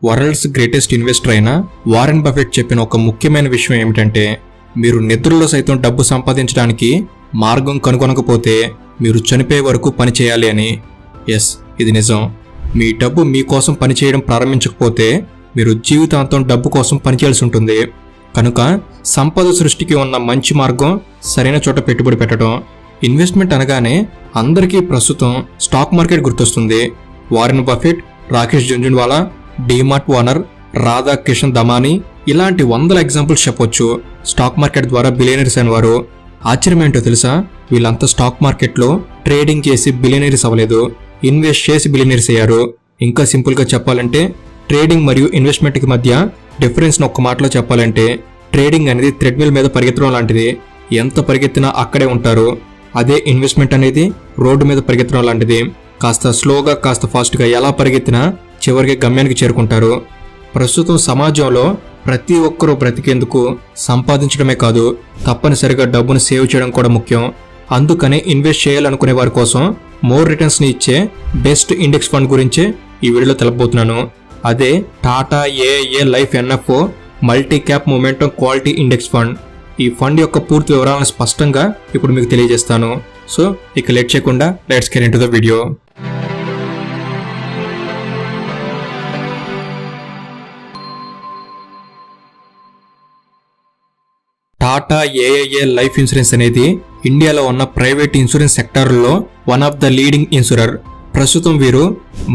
World's greatest investor అయిన Warren Buffett చెప్పిన ఒక ముఖ్యమైన విషయం ఏమిటంటే, మీరు నిద్రలో సైతం డబ్బు సంపాదించడానికి మార్గం కనుగొనకపోతే మీరు చనిపోయే వరకు పని చేయాలి అని. ఎస్, ఇది నిజం. మీ డబ్బు మీకోసం పనిచేయడం ప్రారంభించకపోతే మీరు జీవితాంతం డబ్బు కోసం పనిచేయాల్సి ఉంటుంది. కనుక సంపద సృష్టికి ఉన్న మంచి మార్గం సరైన చోట పెట్టుబడి పెట్టడం. ఇన్వెస్ట్మెంట్ అనగానే అందరికీ ప్రస్తుతం స్టాక్ మార్కెట్ గుర్తొస్తుంది. Warren Buffett, Rakesh Jhunjhunwala, DMart owner Radha Kishan Damani ఇలాంటి వందల ఎగ్జాంపుల్స్ చెప్పొచ్చు స్టాక్ మార్కెట్ ద్వారా బిలియనరీస్ అయిన వారు. ఆశ్చర్యం ఏంటో తెలుసా, వీళ్ళంతా స్టాక్ మార్కెట్లో ట్రేడింగ్ చేసి బిలియనరీస్ అవ్వలేదు, ఇన్వెస్ట్ చేసి బిలియనరీస్ అయ్యారు. ఇంకా సింపుల్గా చెప్పాలంటే ట్రేడింగ్ మరియు ఇన్వెస్ట్మెంట్కి మధ్య డిఫరెన్స్ని ఒక్క మాటలో చెప్పాలంటే, ట్రేడింగ్ అనేది థ్రెడ్మిల్ మీద పరిగెత్తడం లాంటిది. ఎంత పరిగెత్తినా అక్కడే ఉంటారు. అదే ఇన్వెస్ట్మెంట్ అనేది రోడ్డు మీద పరిగెత్తడం లాంటిది. కాస్త స్లోగా కాస్త ఫాస్ట్గా ఎలా పరిగెత్తినా చివరికి గమ్యానికి చేరుకుంటారు. ప్రస్తుతం సమాజంలో ప్రతి ఒక్కరూ బ్రతికేందుకు సంపాదించడమే కాదు, తప్పనిసరిగా డబ్బును సేవ్ చేయడం కూడా ముఖ్యం. అందుకనే ఇన్వెస్ట్ చేయాలనుకునే వారి కోసం మోర్ రిటర్న్స్ని ఇచ్చే బెస్ట్ ఇండెక్స్ ఫండ్ గురించే ఈ వీడియోలో తెలుపబోతున్నాను. అదే Tata AIA life NFO multi cap momentum quality index fund. ఈ ఫండ్ యొక్క పూర్తి వివరాలను స్పష్టంగా ఇప్పుడు మీకు తెలియజేస్తాను. సో ఇక లేట్ చేయకుండా let's get into the video. Tata AIA life insurance అనేది ఇండియాలో ఉన్న ప్రైవేట్ ఇన్సూరెన్స్ సెక్టార్లో one of the leading insurer. ప్రస్తుతం వీరు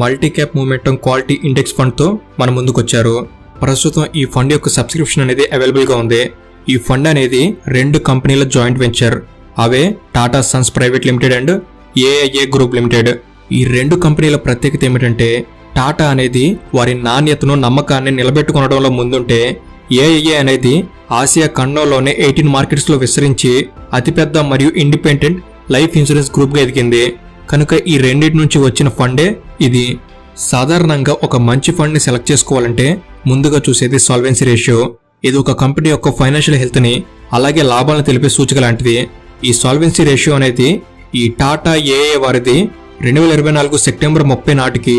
multi cap momentum quality index ఫండ్తో మన ముందుకొచ్చారు. ప్రస్తుతం ఈ ఫండ్ యొక్క సబ్స్క్రిప్షన్ అనేది అవైలబుల్గా ఉంది. ఈ ఫండ్ అనేది 2 కంపెనీల joint venture. Away Tata Sons private limited and AIA group limited. ఈ 2 కంపెనీల ప్రత్యేకత ఏమిటంటే, టాటా అనేది వారి నాణ్యతను నమ్మకాన్ని నిలబెట్టుకోవడంలో ముందుంటే, ఏఐఏ అనేది ఆసియా ఖండంలోనే 18 మార్కెట్స్లో విస్తరించి అతిపెద్ద మరియు ఇండిపెండెంట్ లైఫ్ ఇన్సూరెన్స్ గ్రూప్గా ఎదిగింది. కనుక ఈ రెండింటి నుంచి వచ్చిన ఫండే ఇది. సాధారణంగా ఒక మంచి ఫండ్ని సెలెక్ట్ చేసుకోవాలంటే ముందుగా చూసేది సాల్వెన్సీ రేషియో. ఇది ఒక కంపెనీ యొక్క ఫైనాన్షియల్ హెల్త్ని అలాగే లాభాలను తెలిపే సూచిక లాంటిది. ఈ సాల్వెన్సీ రేషియో అనేది ఈ టాటా ఏఐఏ వారిది 2024 సెప్టెంబర్ 30 నాటికి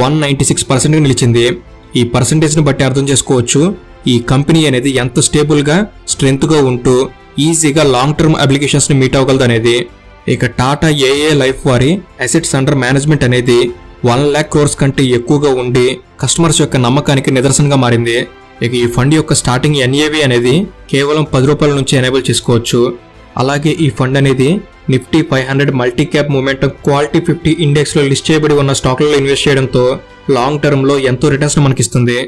196% నిలిచింది. ఈ పర్సంటేజ్ని బట్టి అర్థం చేసుకోవచ్చు ఈ కంపెనీ అనేది ఎంత స్టేబుల్గా స్ట్రెంగ్త్గా ఉంటూ ఈజీగా లాంగ్ టర్మ్ అప్లికేషన్స్ని మీట్ అవ్వగలదు అనేది. ఇక టాటా ఏఐఏ లైఫ్ వారి అసెట్స్ అండర్ మేనేజ్మెంట్ అనేది 1 lakh crores కంటే ఎక్కువగా ఉండి కస్టమర్స్ యొక్క నమ్మకానికి నిదర్శనంగా మారింది. ఇక ఈ ఫండ్ యొక్క స్టార్టింగ్ ఎన్ఏవి అనేది కేవలం 10 రూపాయల నుంచి ఎనేబుల్ చేసుకోవచ్చు. అలాగే ఈ ఫండ్ అనేది Nifty 500 multi cap momentum quality 50 ఇండెక్స్లో లిస్ట్ చేయబడి ఉన్న స్టాక్లలో ఇన్వెస్ట్ చేయడంతో లాంగ్ టర్మ్లో ఎంతో రిటర్న్స్ మనకిస్తుంది.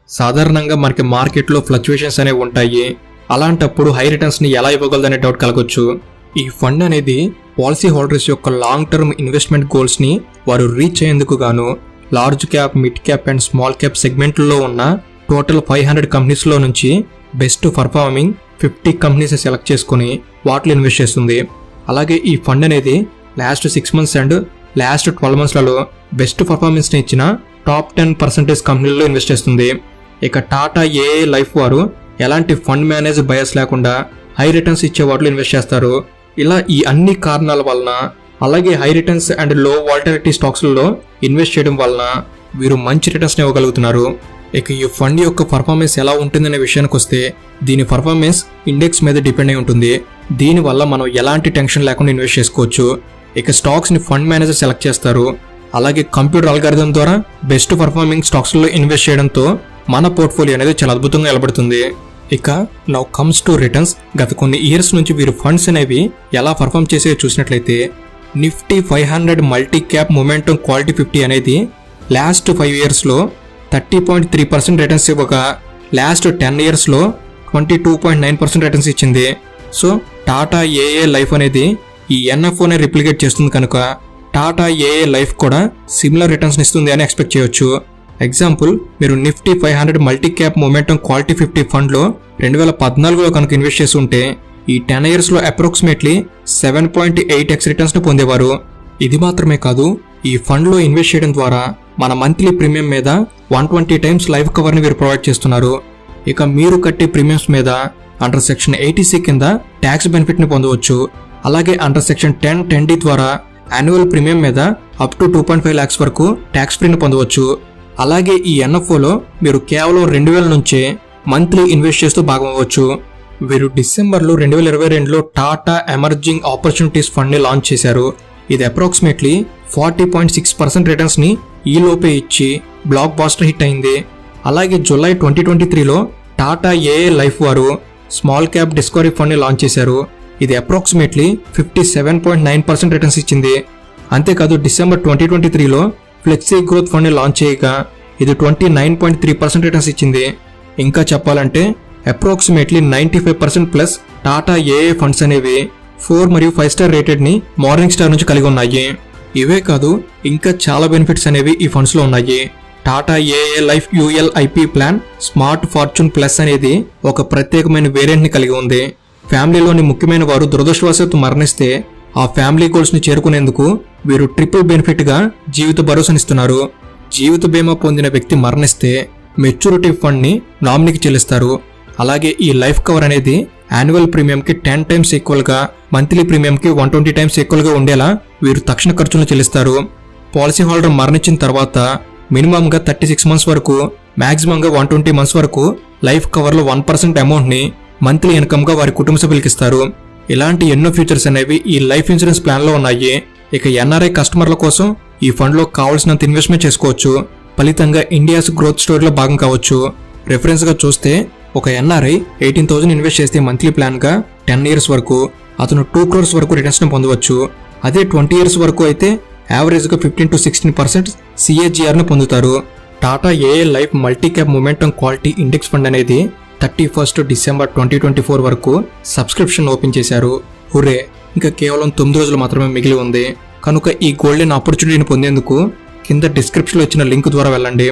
సాధారణంగా మనకి మార్కెట్లో ఫ్లక్చువేషన్స్ అనేవి ఉంటాయి. అలాంటప్పుడు హై రిటర్న్స్ని ఎలా ఇవ్వగలదనే డౌట్ కలగొచ్చు. ఈ ఫండ్ అనేది పాలసీ హోల్డర్స్ యొక్క లాంగ్ టర్మ్ ఇన్వెస్ట్మెంట్ గోల్స్ని వారు రీచ్ అయ్యేందుకు గాను large cap, mid cap and small cap సెగ్మెంట్లో ఉన్న టోటల్ 500 కంపెనీస్లో నుంచి బెస్ట్ పర్ఫార్మింగ్ 50 కంపెనీస్ సెలెక్ట్ చేసుకుని వాటిలో ఇన్వెస్ట్ చేస్తుంది. అలాగే ఈ ఫండ్ అనేది లాస్ట్ 6 months అండ్ లాస్ట్ 12 monthsలలో బెస్ట్ పర్ఫార్మెన్స్ని ఇచ్చిన టాప్ 10% కంపెనీల్లో ఇన్వెస్ట్ చేస్తుంది. ఇక టాటా ఏఐఏ లైఫ్ వారు ఎలాంటి ఫండ్ మేనేజ్ బయాస్ లేకుండా హై రిటర్న్స్ ఇచ్చే వాటిలో ఇన్వెస్ట్ చేస్తారు. ఇలా ఈ అన్ని కారణాల వలన అలాగే హై రిటర్న్స్ అండ్ లో వాలటిలిటీ స్టాక్స్లలో ఇన్వెస్ట్ చేయడం వలన వీరు మంచి రిటర్న్స్ని ఇవ్వగలుగుతున్నారు. ఇక ఈ ఫండ్ యొక్క పర్ఫార్మెన్స్ ఎలా ఉంటుందనే విషయానికి వస్తే, దీని పర్ఫార్మెన్స్ ఇండెక్స్ మీద డిపెండ్ అయి ఉంటుంది. దీనివల్ల మనం ఎలాంటి టెన్షన్ లేకుండా ఇన్వెస్ట్ చేసుకోవచ్చు. ఇక స్టాక్స్ని ఫండ్ మేనేజర్ సెలెక్ట్ చేస్తారు. అలాగే కంప్యూటర్ అల్గారిథం ద్వారా బెస్ట్ పర్ఫార్మింగ్ స్టాక్స్లో ఇన్వెస్ట్ చేయడంతో మన పోర్ట్ఫోలియో అనేది చాలా అద్భుతంగా నిలబడుతుంది. ఇక నౌ కమ్స్ టు రిటర్న్స్. గత కొన్ని ఇయర్స్ నుంచి వీరు ఫండ్స్ అనేవి ఎలా పర్ఫామ్ చేసే చూసినట్లయితే, Nifty 500 multi cap momentum quality 50 అనేది లాస్ట్ 5 yearsలో 30.3% రిటర్న్స్ ఇవ్వగా లాస్ట్ 10 yearsలో 22.9% రిటర్న్స్ ఇచ్చింది. సో టాటా ఏఐఏ లైఫ్ అనేది ఈ ఎన్ఎఫ్ఓనే రిప్లికేట్ చేస్తుంది కనుక టాటా ఏఐఏ లైఫ్ కూడా సిమిలర్ రిటర్న్స్ ఇస్తుంది అని ఎక్స్పెక్ట్ చేయొచ్చు. ఎగ్జాంపుల్, మీరు Nifty 500 multi cap momentum quality 50 ఫండ్లో 2014లో కనుక ఇన్వెస్ట్ చేసి ఉంటే ఈ 10 yearsలో అప్రాక్సిమేట్లీ 7.8x రిటర్న్స్ని పొందేవారు. ఇది మాత్రమే కాదు, ఈ ఫండ్లో ఇన్వెస్ట్ చేయడం ద్వారా మన మంత్లీ ప్రీమియం మీద 120 times లైఫ్ కవర్ని వీరు ప్రొవైడ్ చేస్తున్నారు. ఇక మీరు కట్టే ప్రీమియమ్స్ మీద అండర్ సెక్షన్ 80C కింద ట్యాక్స్ బెనిఫిట్ని పొందవచ్చు. అలాగే అండర్ సెక్షన్ 10(10D) ద్వారా యాన్యువల్ ప్రీమియం మీద అప్ టు 2.5 lakhs వరకు ట్యాక్స్ ఫ్రీని పొందవచ్చు. అలాగే ఈ ఎన్ఎఫ్ఓలో మీరు కేవలం 2000 నుంచే మంత్లీ ఇన్వెస్ట్ చేస్తూ భాగం అవ్వచ్చు. వీరు డిసెంబర్లో 2022లో టాటా ఎమర్జింగ్ ఆపర్చునిటీస్ ఫండ్ ని లాంచ్ చేశారు. ఇది అప్రాక్సిమేట్లీ 40.6% రిటర్న్స్ ని ఈ లోపే ఇచ్చి బ్లాక్ బాస్టర్ హిట్ అయింది. అలాగే జూలై 2023లో టాటా ఏఏ లైఫ్ వారు స్మాల్ క్యాప్ డిస్కవరీ ఫండ్ ని లాంచ్ చేశారు. ఇది అప్రాక్సిమేట్లీ 57.9% రిటర్న్స్ ఇచ్చింది. అంతేకాదు డిసెంబర్ 2023లో ఫ్లెక్సీ గ్రోత్ ఫండ్ ని లాంచ్ చేయగా ఇది 29.3% రిటర్న్స్ ఇచ్చింది. ఇంకా చెప్పాలంటే అప్రాక్సిమేట్లీ 95% ప్లస్ టాటా ఏఏ ఫండ్స్ అనేవి 4 మరియు 5 స్టార్ రేటెడ్ ని మార్నింగ్ స్టార్ నుంచి కలిగి ఉన్నాయి. ఇవే కాదు ఇంకా చాలా బెనిఫిట్స్ అనేవి ఈ ఫండ్స్ లో ఉన్నాయి. Tata AIA life ULIP plan smart fortune plus అనేది ఒక ప్రత్యేకమైన వేరియంట్ ని కలిగి ఉంది. ఫ్యామిలీలోని ముఖ్యమైన వారు దురదృష్టవశాత్తు మరణిస్తే ఆ ఫ్యామిలీ గోల్స్ ని చేరుకునేందుకు వీరు ట్రిపుల్ బెనిఫిట్ గా జీవిత భరోసానిస్తున్నారు. జీవిత బీమా పొందిన వ్యక్తి మరణిస్తే మెచ్యూరిటీ ఫండ్ ని నామినీకి చెల్లిస్తారు. అలాగే ఈ లైఫ్ కవర్ అనేది యాన్యువల్ ప్రీమియం కి 10 టైమ్స్ ఈక్వల్ గా, మంత్లీ ప్రీమియం కి 120 టైమ్స్ ఈక్వల్ గా ఉండేలా వీరు తక్షణ ఖర్చులను చెల్లిస్తారు. పాలసీ హోల్డర్ మరణించిన తర్వాత మినిమం గా 36 మంత్స్ వరకు, మాక్సిమం గా 120 మంత్స్ వరకు లైఫ్ కవర్ లో 1% అమౌంట్ ని మంత్లీ ఇన్కమ్ గా వారి కుటుంబ సభ్యులకి ఇస్తారు. ఇలాంటి ఎన్నో ఫీచర్స్ అనేవి ఈ లైఫ్ ఇన్సూరెన్స్ ప్లాన్ లో ఉన్నాయి. ఇక ఎన్ఆర్ఐ కస్టమర్ల కోసం ఈ ఫండ్ లో కావాల్సినంత ఇన్వెస్ట్మెంట్ చేసుకోవచ్చు. ఫలితంగా ఇండియాస్ గ్రోత్ స్టోరీలో భాగం కావచ్చు. రెఫరెన్స్ గా చూస్తే ఒక ఎన్ఆర్ఐ 18,000 ఇన్వెస్ట్ చేస్తే మంత్లీ ప్లాన్ గా 10 ఇయర్స్ వరకు అతను 2 crores వరకు రిటర్న్స్ ని పొందవచ్చు. అదే 20 ఇయర్స్ వరకు అయితే యావరేజ్ గా 15 to 16% CAGR ని పొందుతారు. Tata AIA life multi cap momentum quality index fund అనేది 31st డిసెంబర్ 2024 వరకు సబ్స్క్రిప్షన్ ఓపెన్ చేశారు. హురే, ఇంకా కేవలం 9 రోజులు మాత్రమే మిగిలి ఉంది. కనుక ఈ గోల్డెన్ ఆపర్చునిటీని పొందేందుకు కింద డిస్క్రిప్షన్ లో ఇచ్చిన లింక్ ద్వారా వెళ్ళండి.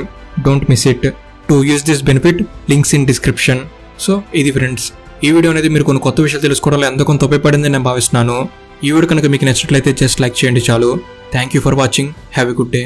Don't miss it. To use this benefit, links in description. So ఇది ఫ్రెండ్స్, ఈ వీడియో అనేది మీరు కొన్ని కొత్త విషయాలు తెలుసుకోవడంలో ఎంతో కొంత ఉపయోగపడిందని నేను భావిస్తున్నాను. ఈ వీడియో కనుక మీకు నచ్చినట్లయితే జస్ట్ లైక్ చేయండి చాలు. Thank you for watching. Have a good day.